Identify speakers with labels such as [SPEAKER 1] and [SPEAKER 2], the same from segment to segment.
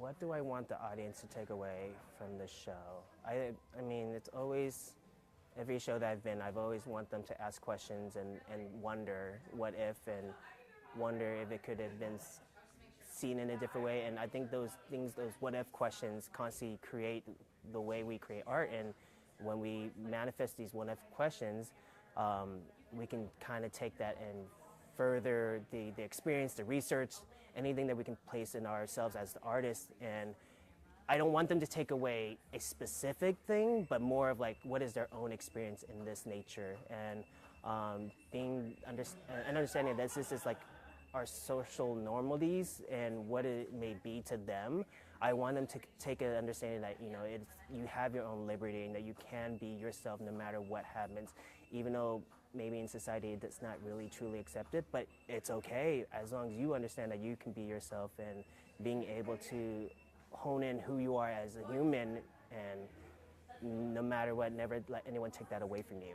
[SPEAKER 1] what do I want the audience to take away from the show? I mean, it's always, every show that I've been, I've always want them to ask questions and wonder what if, and wonder if it could have been seen in a different way. And I think those things, those what if questions constantly create the way we create art. And when we manifest these what if questions, we can kind of take that and further the experience, the research, anything that we can place in ourselves as the artists. And I don't want them to take away a specific thing, but more of like, what is their own experience in this nature? And understanding that this is like our social normalities and what it may be to them. I want them to take an understanding that, you know, you have your own liberty and that you can be yourself no matter what happens, even though maybe in society that's not really truly accepted, but it's okay as long as you understand that you can be yourself, and being able to hone in who you are as a human, and no matter what, never let anyone take that away from you.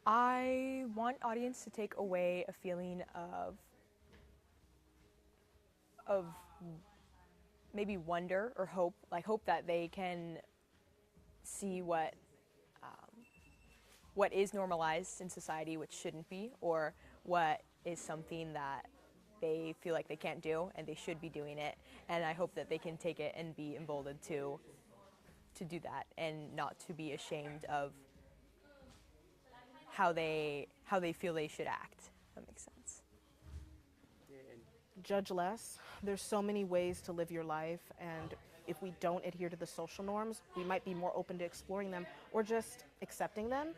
[SPEAKER 2] I want audience to take away a feeling of maybe wonder or hope, like hope that they can see what is normalized in society, which shouldn't be, or what is something that they feel like they can't do and they should be doing it. And I hope that they can take it and be emboldened to do that, and not to be ashamed of how they feel they should act, if that makes sense.
[SPEAKER 3] Judge less. There's so many ways to live your life, and if we don't adhere to the social norms, we might be more open to exploring them or just accepting them.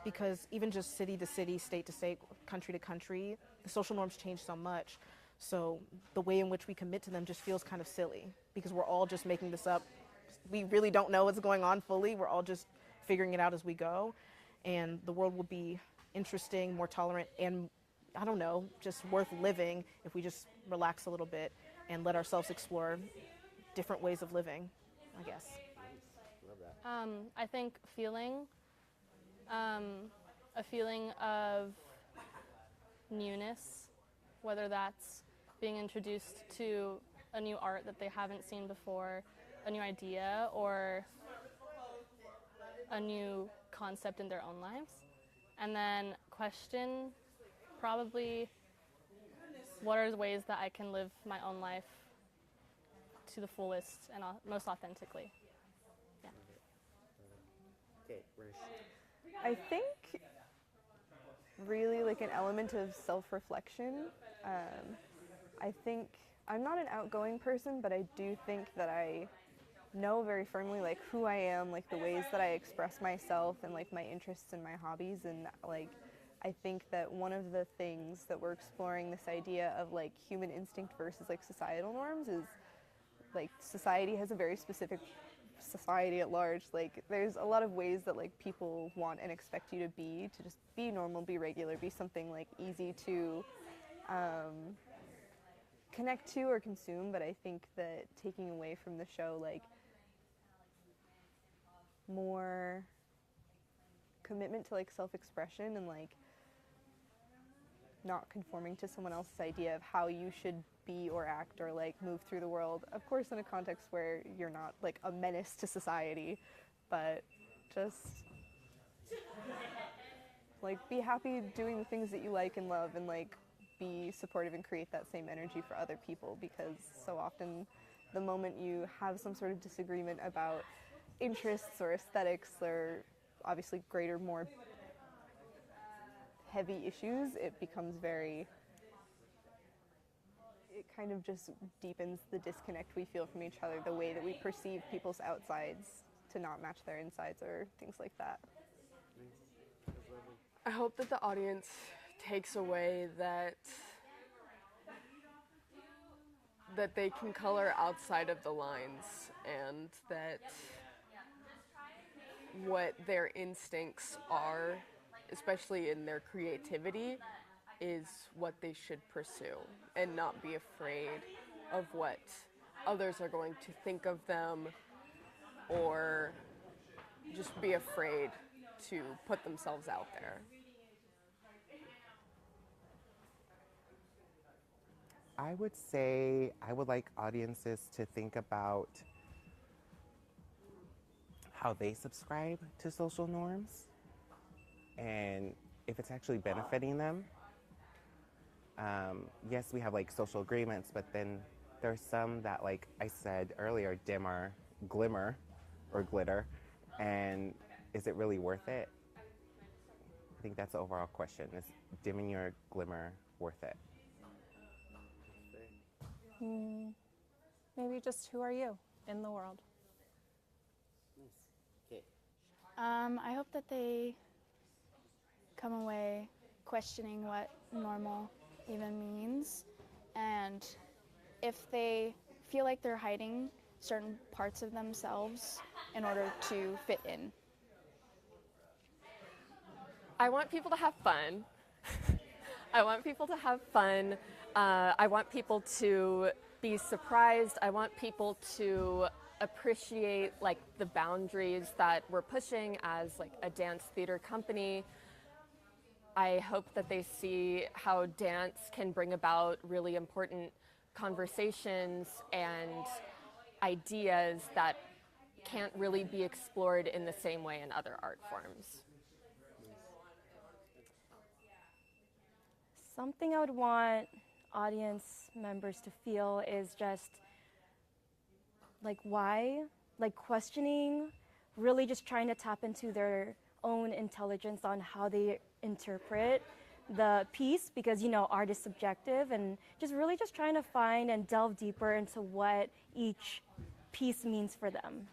[SPEAKER 3] Because even just city to city, state to state, country to country, the social norms change so much. So the way in which we commit to them just feels kind of silly, because we're all just making this up. We really don't know what's going on fully. We're all just figuring it out as we go. And the world will be interesting, more tolerant, and I don't know, just worth living if we just relax a little bit and let ourselves explore different ways of living, I guess.
[SPEAKER 4] Love that.
[SPEAKER 5] I think a feeling of newness, whether that's being introduced to a new art that they haven't seen before, a new idea, or a new concept in their own lives. And then question, probably, what are the ways that I can live my own life to the fullest and most authentically? Yeah.
[SPEAKER 4] Okay, Rish.
[SPEAKER 6] I think really like an element of self-reflection. I think I'm not an outgoing person, but I do think that I know very firmly like who I am, like the ways that I express myself and like my interests and my hobbies. And like I think that one of the things that we're exploring, this idea of like human instinct versus like societal norms, is like society has a very specific, society at large, like there's a lot of ways that like people want and expect you to just be normal, be regular, be something like easy to connect to or consume. But I think that taking away from the show like more commitment to like self-expression and like not conforming to someone else's idea of how you should be or act or like move through the world, of course in a context where you're not like a menace to society, but just like be happy doing the things that you like and love, and like be supportive and create that same energy for other people, because so often the moment you have some sort of disagreement about interests or aesthetics or obviously greater, more heavy issues, it becomes it kind of just deepens the disconnect we feel from each other, the way that we perceive people's outsides to not match their insides or things like that.
[SPEAKER 7] I hope that the audience takes away that they can color outside of the lines, and that what their instincts are, especially in their creativity, is what they should pursue, and not be afraid of what others are going to think of them, or just be afraid to put themselves out there.
[SPEAKER 8] I would say I would like audiences to think about how they subscribe to social norms and if it's actually benefiting them. Yes, we have like social agreements, but then there's some that, like I said earlier, dim our glimmer or glitter, and is it really worth it? I think that's the overall question. Is dimming your glimmer worth it?
[SPEAKER 9] Maybe just who are you in the world?
[SPEAKER 4] Okay.
[SPEAKER 10] I hope that they come away questioning what normal even means, and if they feel like they're hiding certain parts of themselves in order to fit in.
[SPEAKER 11] I want people to have fun. I want people to have fun. I want people to be surprised. I want people to appreciate like the boundaries that we're pushing as like a dance theater company. I hope that they see how dance can bring about really important conversations and ideas that can't really be explored in the same way in other art forms.
[SPEAKER 12] Something I would want audience members to feel is just like why, like questioning, really just trying to tap into their own intelligence on how they interpret the piece, because you know art is subjective, and just really just trying to find and delve deeper into what each piece means for them.